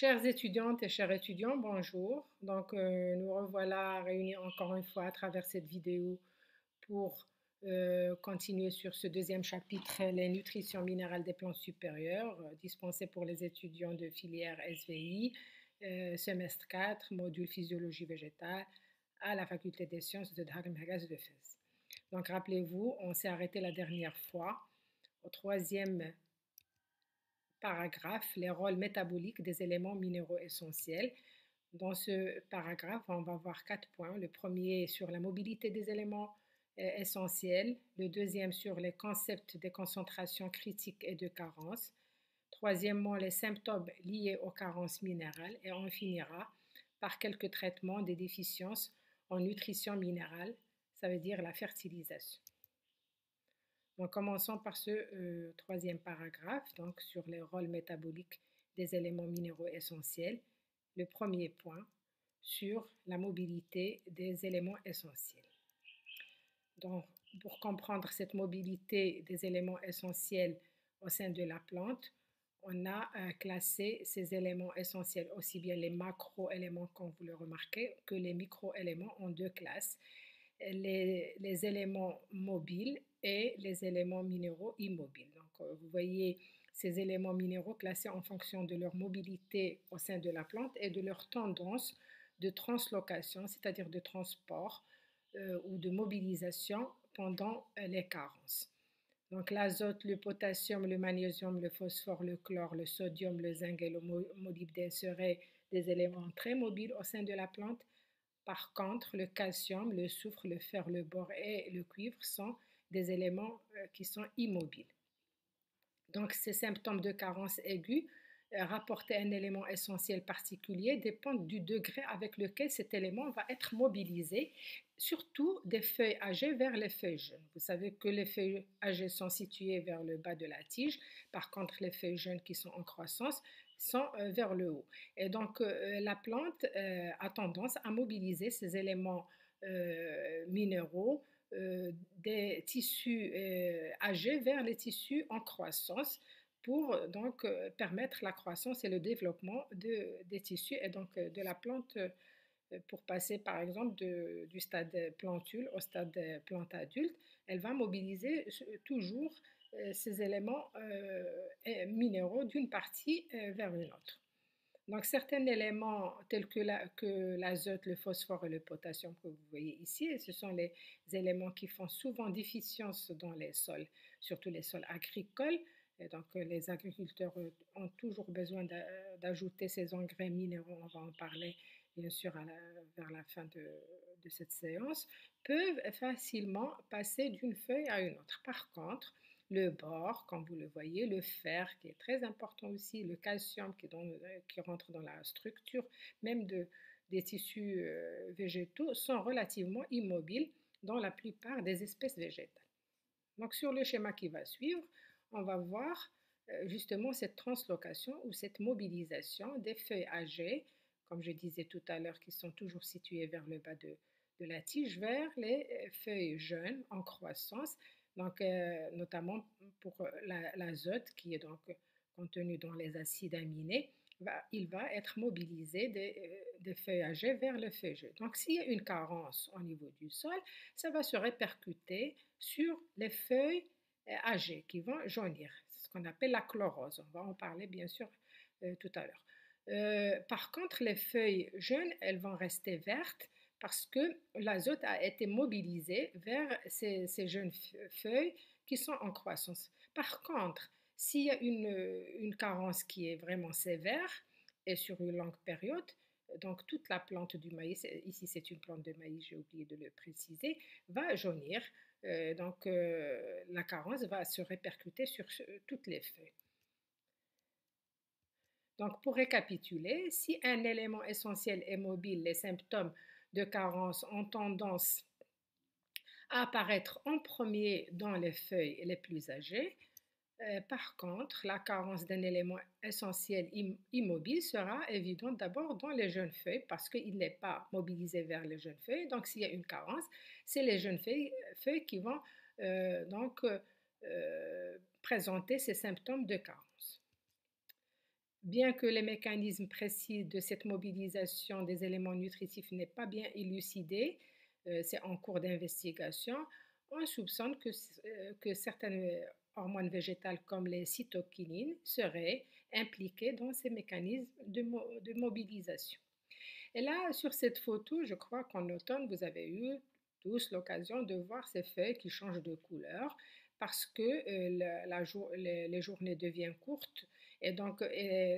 Chères étudiantes et chers étudiants, bonjour. Nous revoilà réunis encore une fois à travers cette vidéo pour continuer sur ce deuxième chapitre, les nutritions minérales des plantes supérieures, dispensé pour les étudiants de filière SVI, semestre 4, module physiologie végétale, à la faculté des sciences de Dharm Hagaz de Fès. Donc, rappelez-vous, on s'est arrêté la dernière fois au troisième paragraphe, les rôles métaboliques des éléments minéraux essentiels. Dans ce paragraphe, on va voir 4 points. Le premier sur la mobilité des éléments essentiels, le deuxième sur les concepts des concentrations critiques et de carence, troisièmement les symptômes liés aux carences minérales et on finira par quelques traitements des déficiences en nutrition minérale, ça veut dire la fertilisation. Donc, commençons par ce troisième paragraphe, donc sur les rôles métaboliques des éléments minéraux essentiels. Le premier point sur la mobilité des éléments essentiels. Donc, pour comprendre cette mobilité des éléments essentiels au sein de la plante, on a classé ces éléments essentiels, aussi bien les macro-éléments, comme vous le remarquez, que les micro-éléments en deux classes. Les éléments mobiles et les éléments minéraux immobiles. Donc, vous voyez ces éléments minéraux classés en fonction de leur mobilité au sein de la plante et de leur tendance de translocation, c'est-à-dire de transport ou de mobilisation pendant les carences. Donc l'azote, le potassium, le magnésium, le phosphore, le chlore, le sodium, le zinc et le molybdène seraient des éléments très mobiles au sein de la plante. Par contre, le calcium, le soufre, le fer, le bore et le cuivre sont des éléments qui sont immobiles. Donc, ces symptômes de carence aiguë rapportés à un élément essentiel particulier dépendent du degré avec lequel cet élément va être mobilisé, surtout des feuilles âgées vers les feuilles jeunes. Vous savez que les feuilles âgées sont situées vers le bas de la tige, par contre les feuilles jeunes qui sont en croissance sont vers le haut. Et donc la plante a tendance à mobiliser ces éléments minéraux des tissus âgés vers les tissus en croissance pour donc permettre la croissance et le développement des tissus et donc de la plante pour passer par exemple du stade plantule au stade plante adulte. Elle va mobiliser toujours ces éléments minéraux d'une partie vers une autre. Donc, certains éléments tels que l'azote, le phosphore et le potassium que vous voyez ici, ce sont les éléments qui font souvent déficience dans les sols, surtout les sols agricoles. Et donc, les agriculteurs ont toujours besoin d'ajouter ces engrais minéraux, on va en parler bien sûr vers la fin de cette séance, peuvent facilement passer d'une feuille à une autre. Par contre, le bore, comme vous le voyez, le fer qui est très important aussi, le calcium qui rentre dans la structure même des tissus végétaux sont relativement immobiles dans la plupart des espèces végétales. Donc sur le schéma qui va suivre, on va voir justement cette translocation ou cette mobilisation des feuilles âgées, comme je disais tout à l'heure, qui sont toujours situées vers le bas de la tige, vers les feuilles jeunes en croissance, donc notamment pour l'azote qui est donc contenu dans les acides aminés, il va être mobilisé des feuilles âgées vers les feuilles jeunes. Donc s'il y a une carence au niveau du sol, ça va se répercuter sur les feuilles âgées qui vont jaunir. C'est ce qu'on appelle la chlorose. On va en parler bien sûr tout à l'heure. Par contre, les feuilles jeunes, elles vont rester vertes parce que l'azote a été mobilisé vers ces jeunes feuilles qui sont en croissance. Par contre, s'il y a une carence qui est vraiment sévère et sur une longue période, donc toute la plante du maïs, ici c'est une plante de maïs, j'ai oublié de le préciser, va jaunir. La carence va se répercuter sur toutes les feuilles. Donc pour récapituler, si un élément essentiel est mobile, les symptômes de carence ont tendance à apparaître en premier dans les feuilles les plus âgées. Par contre, la carence d'un élément essentiel immobile sera évidente d'abord dans les jeunes feuilles parce qu'il n'est pas mobilisé vers les jeunes feuilles. Donc, s'il y a une carence, c'est les jeunes feuilles qui vont présenter ces symptômes de carence. Bien que les mécanismes précis de cette mobilisation des éléments nutritifs n'est pas bien élucidé, c'est en cours d'investigation, on soupçonne que certaines hormones végétales comme les cytokinines seraient impliquées dans ces mécanismes de mobilisation. Et là, sur cette photo, je crois qu'en automne, vous avez eu tous l'occasion de voir ces feuilles qui changent de couleur parce que les journées deviennent courtes et donc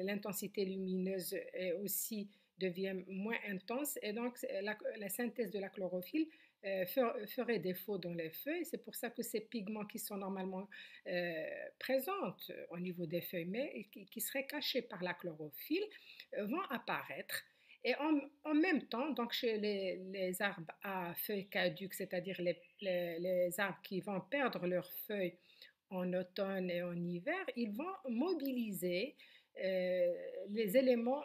l'intensité lumineuse aussi devient moins intense et donc la synthèse de la chlorophylle ferait défaut dans les feuilles. C'est pour ça que ces pigments qui sont normalement présents au niveau des feuilles mais qui seraient cachés par la chlorophylle vont apparaître et en même temps, donc chez les arbres à feuilles caduques, c'est-à-dire les arbres qui vont perdre leurs feuilles en automne et en hiver, ils vont mobiliser les éléments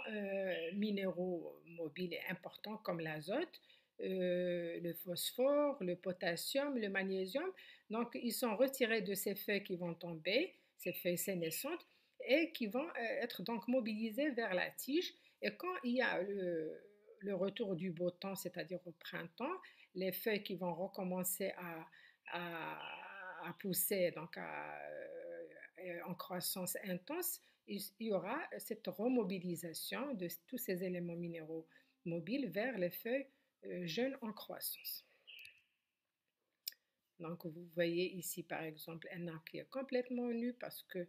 minéraux mobiles et importants comme l'azote, le phosphore, le potassium, le magnésium. Donc, ils sont retirés de ces feuilles qui vont tomber, ces feuilles sénescentes, et qui vont être donc mobilisées vers la tige. Et quand il y a le retour du beau temps, c'est-à-dire au printemps, les feuilles qui vont recommencer à pousser, donc en croissance intense, il y aura cette remobilisation de tous ces éléments minéraux mobiles vers les feuilles jeunes en croissance. Donc, vous voyez ici, par exemple, un arbre qui est complètement nu parce que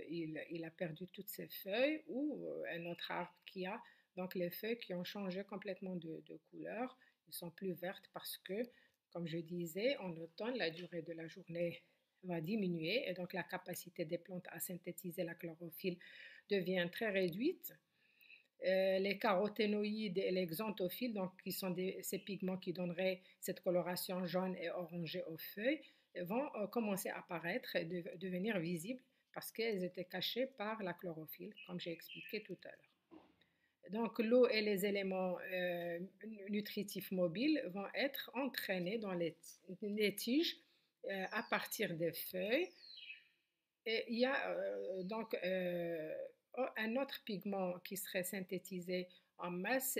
il a perdu toutes ses feuilles ou un autre arbre qui a donc les feuilles qui ont changé complètement de couleur. Ils sont plus vertes parce que, comme je disais, en automne, la durée de la journée va diminuer et donc la capacité des plantes à synthétiser la chlorophylle devient très réduite. Les caroténoïdes et les xanthophiles, donc qui sont ces pigments qui donneraient cette coloration jaune et orangée aux feuilles, vont commencer à apparaître et devenir visibles parce qu'elles étaient cachées par la chlorophylle, comme j'ai expliqué tout à l'heure. Donc l'eau et les éléments nutritifs mobiles vont être entraînés dans les tiges à partir des feuilles. Et il y a donc un autre pigment qui serait synthétisé en masse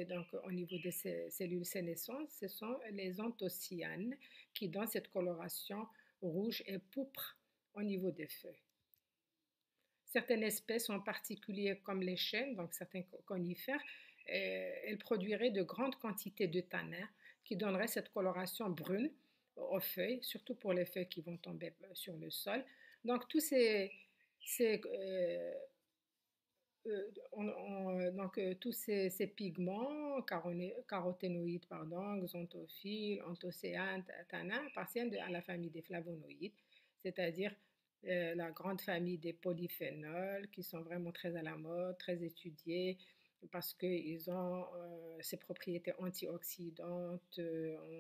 donc, au niveau des cellules sénescentes, ce sont les anthocyanes qui donnent cette coloration rouge et pourpre au niveau des feuilles. Certaines espèces en particulier comme les chênes, donc certains conifères, elles produiraient de grandes quantités de tanins qui donneraient cette coloration brune aux feuilles, surtout pour les feuilles qui vont tomber sur le sol. Donc tous ces tous ces pigments, caroténoïdes, pardon, xanthophiles, anthocyanes, tanins, appartiennent à la famille des flavonoïdes, c'est-à-dire la grande famille des polyphénols qui sont vraiment très à la mode, très étudiés parce qu'ils ont ces propriétés antioxydantes,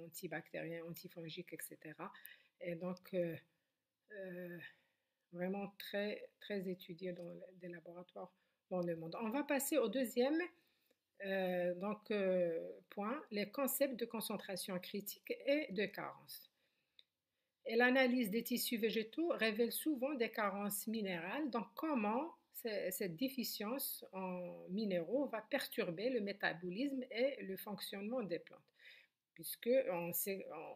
antibactériennes, antifongiques, etc. Et donc, euh, vraiment très, très étudié dans des laboratoires dans le monde. On va passer au deuxième point, les concepts de concentration critique et de carence. Et l'analyse des tissus végétaux révèle souvent des carences minérales. Donc, comment cette déficience en minéraux va perturber le métabolisme et le fonctionnement des plantes? Puisqu'on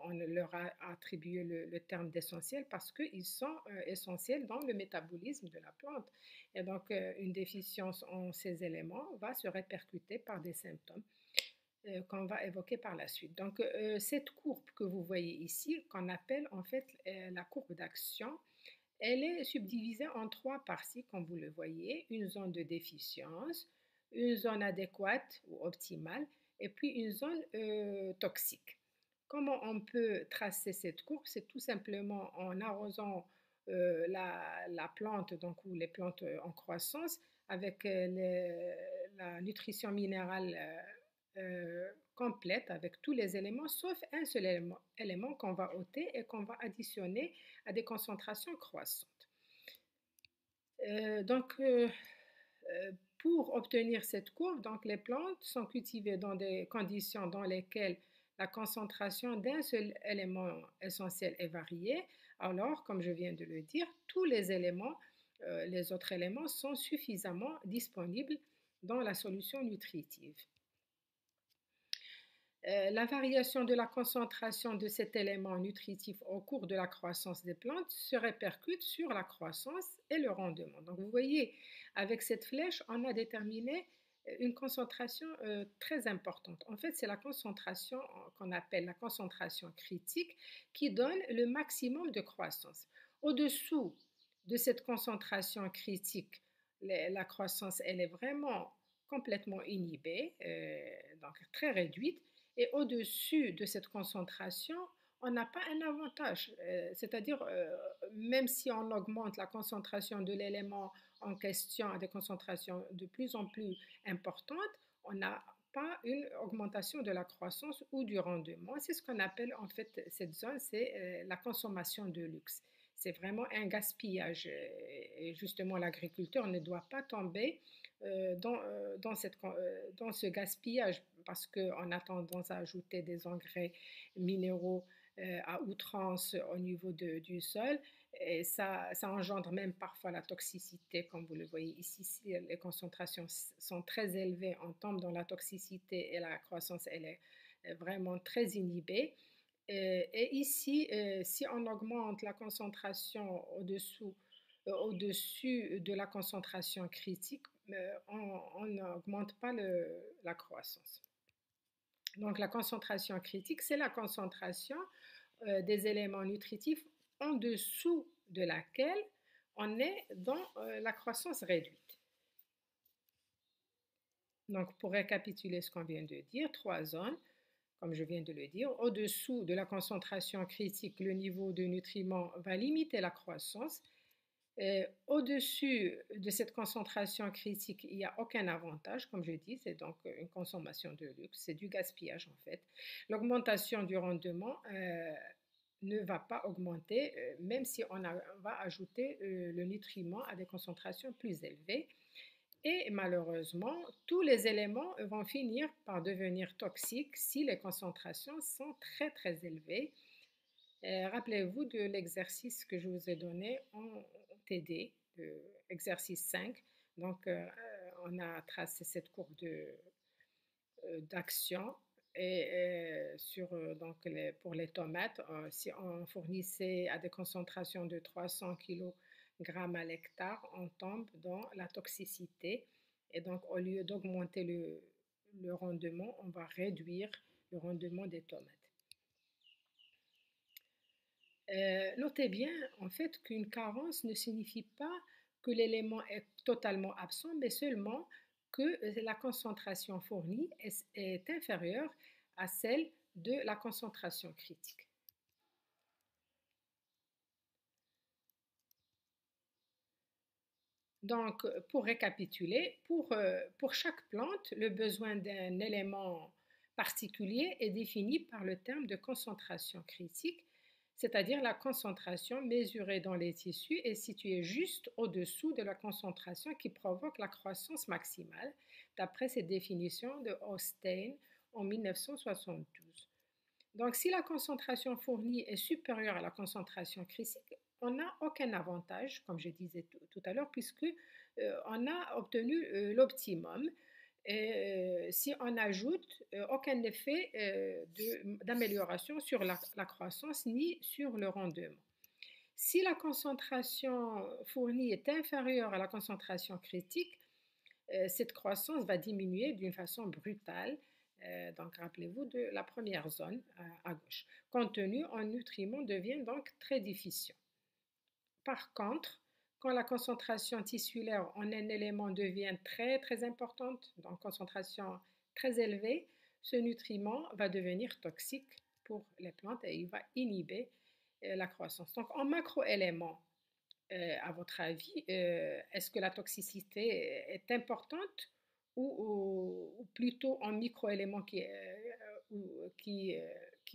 on leur a attribué le terme d'essentiel parce qu'ils sont essentiels dans le métabolisme de la plante. Et donc, une déficience en ces éléments va se répercuter par des symptômes qu'on va évoquer par la suite. Donc, cette courbe que vous voyez ici, qu'on appelle en fait la courbe d'action, elle est subdivisée en trois parties, comme vous le voyez, une zone de déficience, une zone adéquate ou optimale, et puis une zone toxique. Comment on peut tracer cette courbe? C'est tout simplement en arrosant la plante, donc, ou les plantes en croissance, avec la nutrition minérale complète, avec tous les éléments, sauf un seul élément qu'on va ôter et qu'on va additionner à des concentrations croissantes. Donc, pour obtenir cette courbe, donc les plantes sont cultivées dans des conditions dans lesquelles la concentration d'un seul élément essentiel est variée. Alors, comme je viens de le dire, tous les éléments les autres éléments sont suffisamment disponibles dans la solution nutritive. La variation de la concentration de cet élément nutritif au cours de la croissance des plantes se répercute sur la croissance et le rendement. Donc vous voyez, avec cette flèche, on a déterminé une concentration très importante. En fait, c'est la concentration qu'on appelle la concentration critique qui donne le maximum de croissance. Au-dessous de cette concentration critique, la croissance, elle est vraiment complètement inhibée, donc très réduite. Et au-dessus de cette concentration, on n'a pas un avantage. C'est-à-dire, même si on augmente la concentration de l'élément en question à des concentrations de plus en plus importantes, on n'a pas une augmentation de la croissance ou du rendement. C'est ce qu'on appelle en fait cette zone, c'est la consommation de luxe. C'est vraiment un gaspillage. Et justement, l'agriculteur ne doit pas tomber dans ce gaspillage parce qu'on a tendance à ajouter des engrais minéraux à outrance au niveau du sol et ça engendre même parfois la toxicité, comme vous le voyez ici, si les concentrations sont très élevées, on tombe dans la toxicité et la croissance, elle est vraiment très inhibée. Et ici, si on augmente la concentration au-dessus de la concentration critique, on n'augmente pas la croissance. Donc la concentration critique, c'est la concentration des éléments nutritifs en dessous de laquelle on est dans la croissance réduite. Donc pour récapituler ce qu'on vient de dire, 3 zones, comme je viens de le dire, au-dessous de la concentration critique, le niveau de nutriments va limiter la croissance. Au-dessus de cette concentration critique, il n'y a aucun avantage, comme je dis, c'est donc une consommation de luxe, c'est du gaspillage en fait. L'augmentation du rendement ne va pas augmenter, même si on va ajouter le nutriment à des concentrations plus élevées. Et malheureusement, tous les éléments vont finir par devenir toxiques si les concentrations sont très très élevées. Rappelez-vous de l'exercice que je vous ai donné en TD, exercice 5. Donc, on a tracé cette courbe d'action et donc pour les tomates, si on fournissait à des concentrations de 300 kg à l'hectare, on tombe dans la toxicité. Et donc, au lieu d'augmenter le rendement, on va réduire le rendement des tomates. Notez bien, en fait, qu'une carence ne signifie pas que l'élément est totalement absent, mais seulement que la concentration fournie est inférieure à celle de la concentration critique. Donc, pour récapituler, pour chaque plante, le besoin d'un élément particulier est défini par le terme de concentration critique, c'est-à-dire la concentration mesurée dans les tissus est située juste au-dessous de la concentration qui provoque la croissance maximale, d'après cette définition de Hostein en 1972. Donc, si la concentration fournie est supérieure à la concentration critique, on n'a aucun avantage, comme je disais tout à l'heure, puisque on a obtenu l'optimum. Et si on ajoute aucun effet d'amélioration sur la croissance ni sur le rendement. Si la concentration fournie est inférieure à la concentration critique, cette croissance va diminuer d'une façon brutale. Donc, rappelez-vous de la première zone à gauche. Contenu en nutriments devient donc très déficient. Par contre, quand la concentration tissulaire en un élément devient très très importante, donc concentration très élevée, ce nutriment va devenir toxique pour les plantes et il va inhiber la croissance. Donc en macroéléments, à votre avis, est-ce que la toxicité est importante ou plutôt en microéléments qui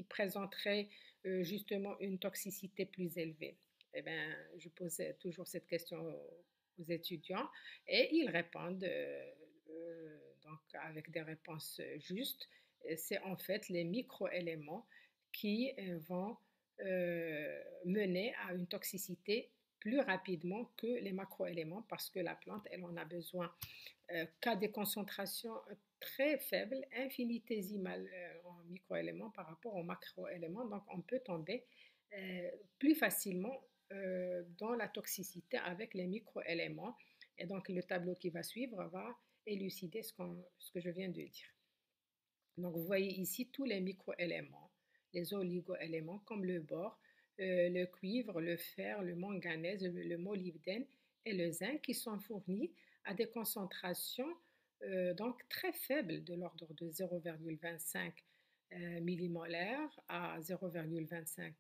présenteraient justement une toxicité plus élevée? Eh bien, je pose toujours cette question aux étudiants et ils répondent donc avec des réponses justes. C'est en fait les microéléments qui vont mener à une toxicité plus rapidement que les macroéléments parce que la plante, elle en a besoin qu'à des concentrations très faibles, infinitésimales en microéléments par rapport aux macroéléments. Donc, on peut tomber plus facilement dans la toxicité avec les microéléments. Et donc, le tableau qui va suivre va élucider ce que je viens de dire. Donc, vous voyez ici tous les microéléments, les oligoéléments comme le bore, le cuivre, le fer, le manganèse, le molybdène et le zinc qui sont fournis à des concentrations donc très faibles de l'ordre de 0,25 millimolaire à 0,25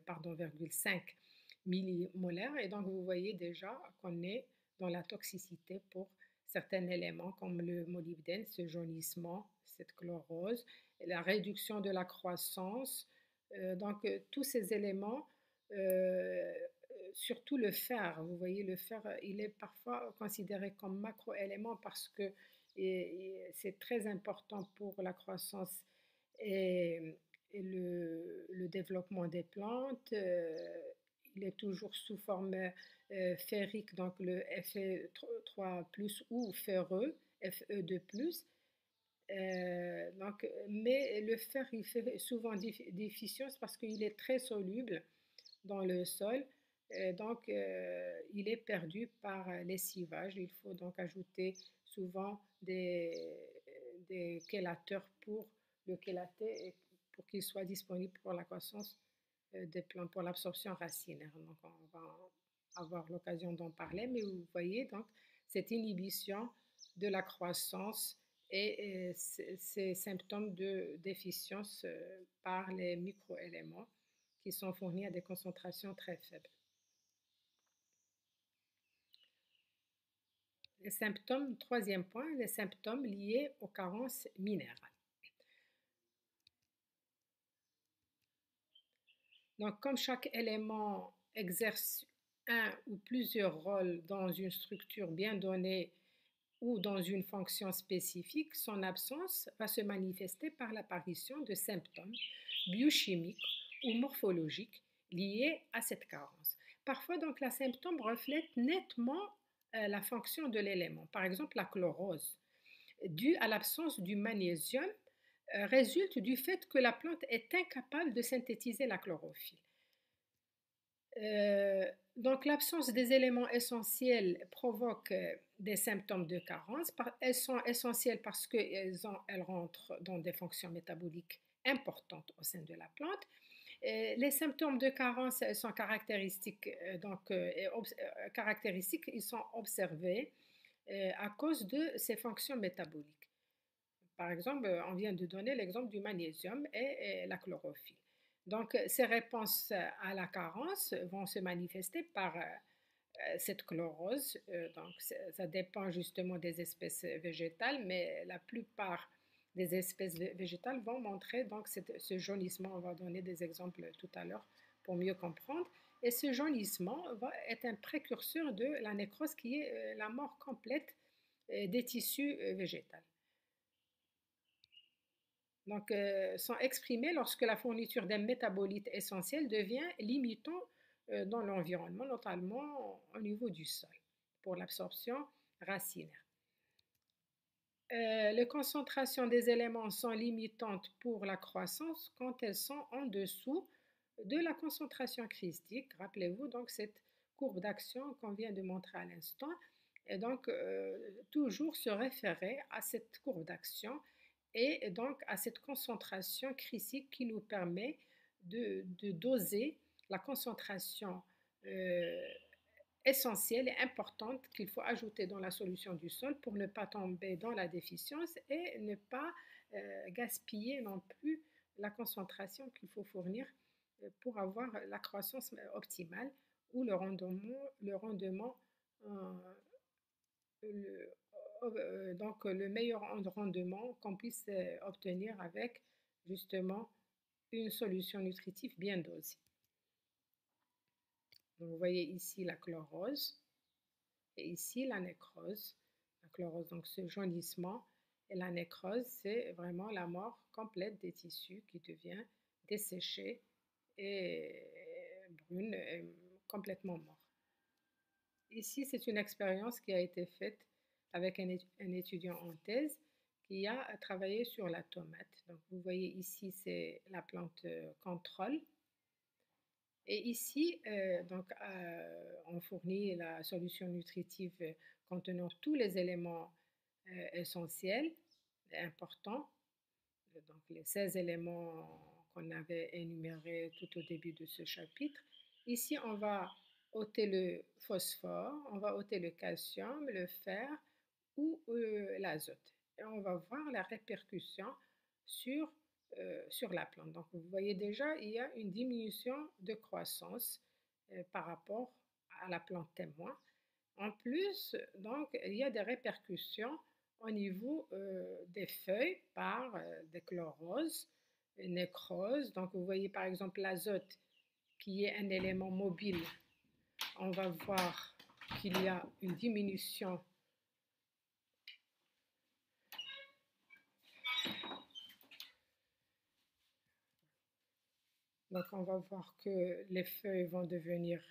pardon, 5 millimolaire. Et donc, vous voyez déjà qu'on est dans la toxicité pour certains éléments comme le molybdène, ce jaunissement, cette chlorose, la réduction de la croissance. Tous ces éléments, surtout le fer, vous voyez, le fer, il est parfois considéré comme macroélément parce que c'est très important pour la croissance et le développement des plantes. Il est toujours sous forme ferrique, donc le Fe3+, ou ferreux, Fe2+. Mais le fer, il fait souvent déficience parce qu'il est très soluble dans le sol. Il est perdu par lessivage. Il faut donc ajouter souvent des chélateurs pour le chélater pour qu'il soit disponible pour la croissance des plantes, pour l'absorption racinaire. Donc, on va avoir l'occasion d'en parler, mais vous voyez donc cette inhibition de la croissance et ces symptômes de déficience par les microéléments qui sont fournis à des concentrations très faibles. Les symptômes, troisième point, les symptômes liés aux carences minérales. Donc, comme chaque élément exerce un ou plusieurs rôles dans une structure bien donnée ou dans une fonction spécifique, son absence va se manifester par l'apparition de symptômes biochimiques ou morphologiques liés à cette carence. Parfois, donc, la symptôme reflète nettement la fonction de l'élément. Par exemple, la chlorose, due à l'absence du magnésium, résulte du fait que la plante est incapable de synthétiser la chlorophylle. Donc l'absence des éléments essentiels provoque des symptômes de carence. Elles sont essentielles parce qu'elles rentrent dans des fonctions métaboliques importantes au sein de la plante. Les symptômes de carence sont caractéristiques, ils sont observés à cause de ces fonctions métaboliques. Par exemple, on vient de donner l'exemple du magnésium et la chlorophylle. Donc, ces réponses à la carence vont se manifester par cette chlorose. Donc, ça dépend justement des espèces végétales, mais la plupart des espèces végétales vont montrer donc ce jaunissement. On va donner des exemples tout à l'heure pour mieux comprendre. Et ce jaunissement est un précurseur de la nécrose qui est la mort complète des tissus végétaux. Donc, sont exprimés lorsque la fourniture d'un métabolite essentiel devient limitant dans l'environnement, notamment au niveau du sol, pour l'absorption racinaire. Les concentrations des éléments sont limitantes pour la croissance quand elles sont en dessous de la concentration critique. Rappelez-vous donc cette courbe d'action qu'on vient de montrer à l'instant. Et donc, toujours se référer à cette courbe d'action et donc à cette concentration critique qui nous permet de doser la concentration essentielle et importante qu'il faut ajouter dans la solution du sol pour ne pas tomber dans la déficience et ne pas gaspiller non plus la concentration qu'il faut fournir pour avoir la croissance optimale ou le rendement donc le meilleur rendement qu'on puisse obtenir avec justement une solution nutritive bien dosée. Donc, vous voyez ici la chlorose et ici la nécrose. La chlorose, donc ce jaunissement, et la nécrose, c'est vraiment la mort complète des tissus qui devient desséchée et brune, complètement morts. Ici, c'est une expérience qui a été faite avec un étudiant en thèse qui a travaillé sur la tomate. Donc, vous voyez ici, c'est la plante contrôle. Et ici, on fournit la solution nutritive contenant tous les éléments essentiels et importants. Donc, les 16 éléments qu'on avait énumérés tout au début de ce chapitre. Ici, on va ôter le phosphore, on va ôter le calcium, le fer ou l'azote. Et on va voir la répercussion sur la plante. Donc, vous voyez déjà, il y a une diminution de croissance par rapport à la plante témoin. En plus, donc, il y a des répercussions au niveau des feuilles par déchlorose, nécrose. Donc, vous voyez par exemple l'azote qui est un élément mobile. On va voir qu'il y a une diminution donc, on va voir que les feuilles vont devenir